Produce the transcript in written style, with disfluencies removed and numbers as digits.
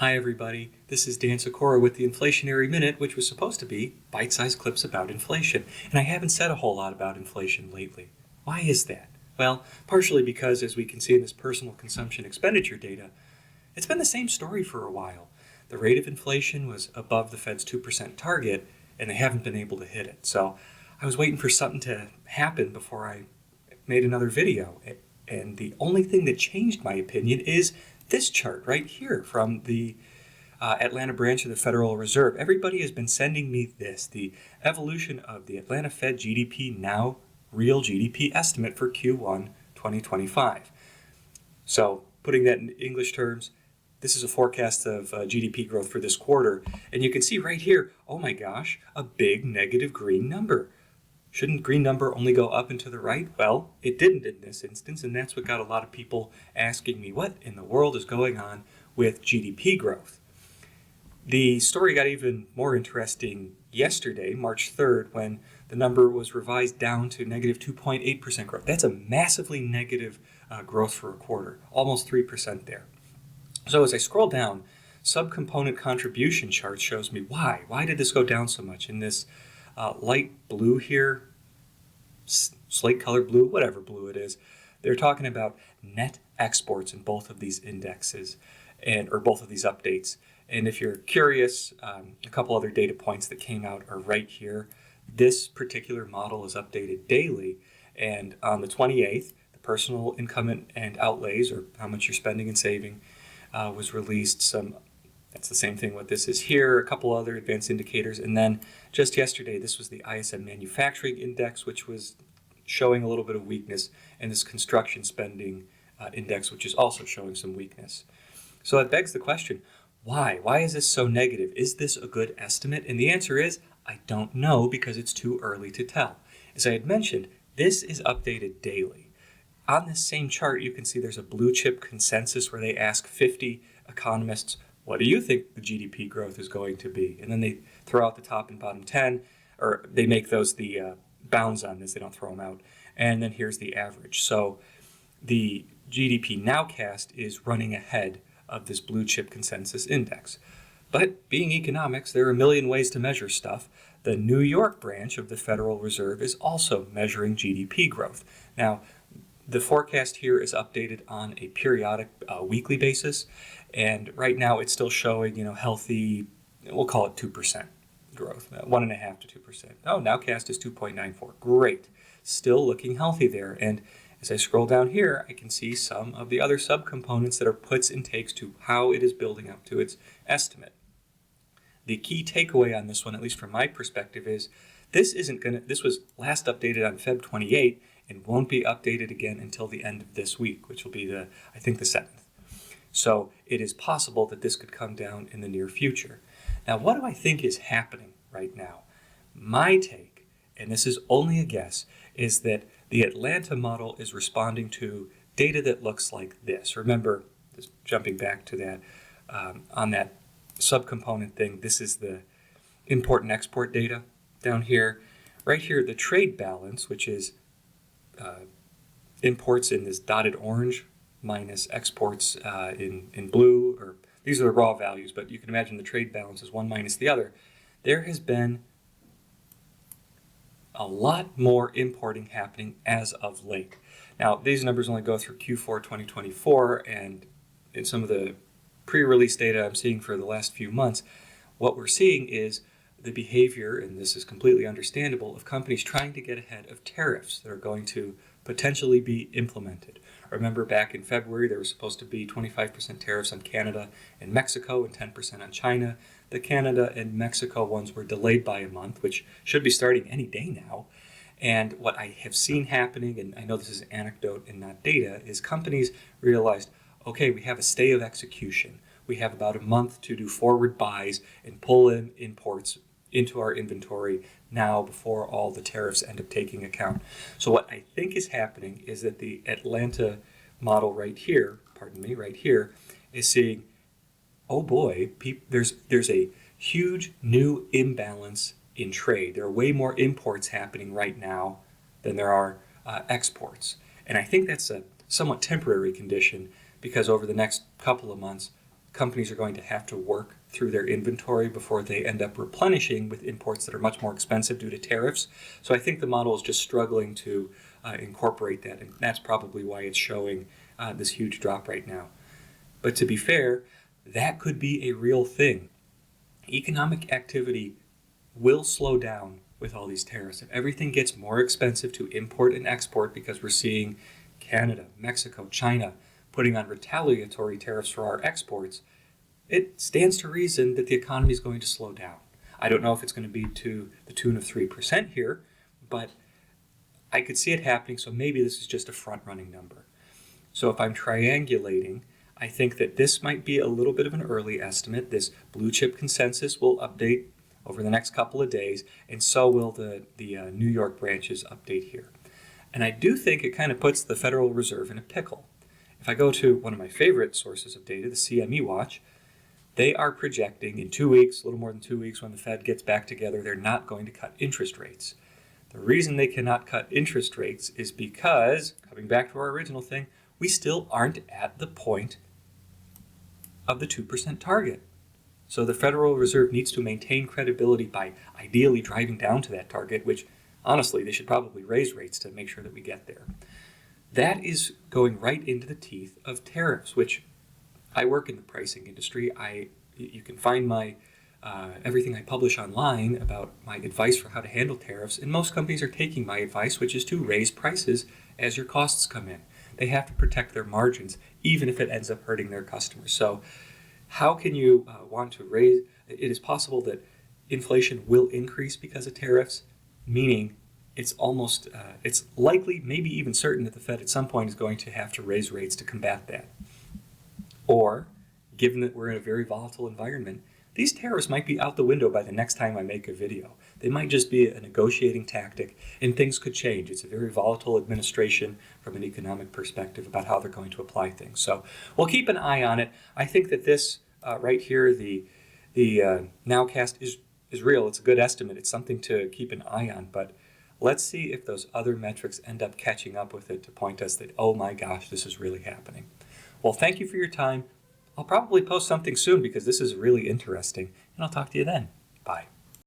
Hi everybody, this is Dan Sikora with the Inflationary Minute, which was supposed to be bite-sized clips about inflation. And I haven't said a whole lot about inflation lately. Why is that? Well, partially because, as we can see in this personal consumption expenditure data, it's been the same story for a while. The rate of inflation was above the Fed's 2% target, and they haven't been able to hit it. So I was waiting for something to happen before I made another video. And the only thing that changed my opinion is this chart right here from the Atlanta branch of the Federal Reserve. Everybody has been sending me this, the evolution of the Atlanta Fed GDP Now real GDP estimate for Q1 2025. So putting that in English terms, this is a forecast of GDP growth for this quarter. And you can see right here, oh my gosh, a big negative green number. Shouldn't green number only go up and to the right? Well, it didn't in this instance, and that's what got a lot of people asking me, what in the world is going on with GDP growth? The story got even more interesting yesterday, March 3rd, when the number was revised down to negative 2.8% growth. That's a massively negative growth for a quarter, almost 3% there. So as I scroll down, subcomponent contribution chart shows me why. Why did this go down so much? In this light blue here, slate color blue, whatever blue it is, they're talking about net exports in both of these indexes or both of these updates. And if you're curious, a couple other data points that came out are right here. This particular model is updated daily, and on the 28th, the personal income and outlays, or how much you're spending and saving, was released. That's the same thing what this is here, a couple other advanced indicators, and then just yesterday this was the ISM Manufacturing Index, which was showing a little bit of weakness, and this Construction Spending Index, which is also showing some weakness. So it begs the question, why? Why is this so negative? Is this a good estimate? And the answer is, I don't know, because it's too early to tell. As I had mentioned, this is updated daily. On this same chart, you can see there's a blue chip consensus where they ask 50 economists, what do you think the GDP growth is going to be? And then they throw out the top and bottom 10, or they make those the bounds on this, they don't throw them out. And then here's the average. So the GDP Nowcast is running ahead of this blue chip consensus index. But being economics, there are a million ways to measure stuff. The New York branch of the Federal Reserve is also measuring GDP growth. Now, the forecast here is updated on a periodic weekly basis, and right now it's still showing, healthy, we'll call it 2% growth, 1.5% to 2%. Oh, Nowcast is 2.94. Great. Still looking healthy there. And as I scroll down here, I can see some of the other subcomponents that are puts and takes to how it is building up to its estimate. The key takeaway on this one, at least from my perspective, is this was last updated on Feb 28 and won't be updated again until the end of this week, which will be the 7th. So it is possible that this could come down in the near future. Now, what do I think is happening right now? My take, and this is only a guess, is that the Atlanta model is responding to data that looks like this. Remember, just jumping back to that, on that subcomponent thing, this is the import and export data down here. Right here, the trade balance, which is imports in this dotted orange minus exports in blue, or these are the raw values, but you can imagine the trade balance is one minus the other. There has been a lot more importing happening as of late. Now, these numbers only go through Q4 2024, and in some of the pre-release data I'm seeing for the last few months, what we're seeing is the behavior, and this is completely understandable, of companies trying to get ahead of tariffs that are going to potentially be implemented. Remember back in February, there was supposed to be 25% tariffs on Canada and Mexico and 10% on China. The Canada and Mexico ones were delayed by a month, which should be starting any day now. And what I have seen happening, and I know this is an anecdote and not data, is companies realized, okay, we have a stay of execution. We have about a month to do forward buys and pull in imports into our inventory now before all the tariffs end up taking account. So what I think is happening is that the Atlanta model right here, is seeing, oh boy, there's a huge new imbalance in trade. There are way more imports happening right now than there are exports. And I think that's a somewhat temporary condition, because over the next couple of months, companies are going to have to work through their inventory before they end up replenishing with imports that are much more expensive due to tariffs. So I think the model is just struggling to incorporate that, and that's probably why it's showing this huge drop right now. But to be fair, that could be a real thing. Economic activity will slow down with all these tariffs. If everything gets more expensive to import and export because we're seeing Canada, Mexico, China putting on retaliatory tariffs for our exports, it stands to reason that the economy is going to slow down. I don't know if it's going to be to the tune of 3% here, but I could see it happening, so maybe this is just a front-running number. So if I'm triangulating, I think that this might be a little bit of an early estimate. This blue chip consensus will update over the next couple of days, and so will the New York branches update here. And I do think it kind of puts the Federal Reserve in a pickle. If I go to one of my favorite sources of data, the CME Watch, they are projecting in 2 weeks, a little more than 2 weeks, when the Fed gets back together, they're not going to cut interest rates. The reason they cannot cut interest rates is because, coming back to our original thing, we still aren't at the point of the 2% target. So the Federal Reserve needs to maintain credibility by ideally driving down to that target, which honestly, they should probably raise rates to make sure that we get there. That is going right into the teeth of tariffs, which I work in the pricing industry. You can find my everything I publish online about my advice for how to handle tariffs, and most companies are taking my advice, which is to raise prices as your costs come in. They have to protect their margins, even if it ends up hurting their customers. So how can you want to raise? It is possible that inflation will increase because of tariffs, meaning it's likely, maybe even certain, that the Fed at some point is going to have to raise rates to combat that. Or, given that we're in a very volatile environment, these tariffs might be out the window by the next time I make a video. They might just be a negotiating tactic, and things could change. It's a very volatile administration from an economic perspective about how they're going to apply things. So we'll keep an eye on it. I think that this right here, the Nowcast is real. It's a good estimate. It's something to keep an eye on, but let's see if those other metrics end up catching up with it to point us that, oh my gosh, this is really happening. Well, thank you for your time. I'll probably post something soon because this is really interesting, and I'll talk to you then. Bye.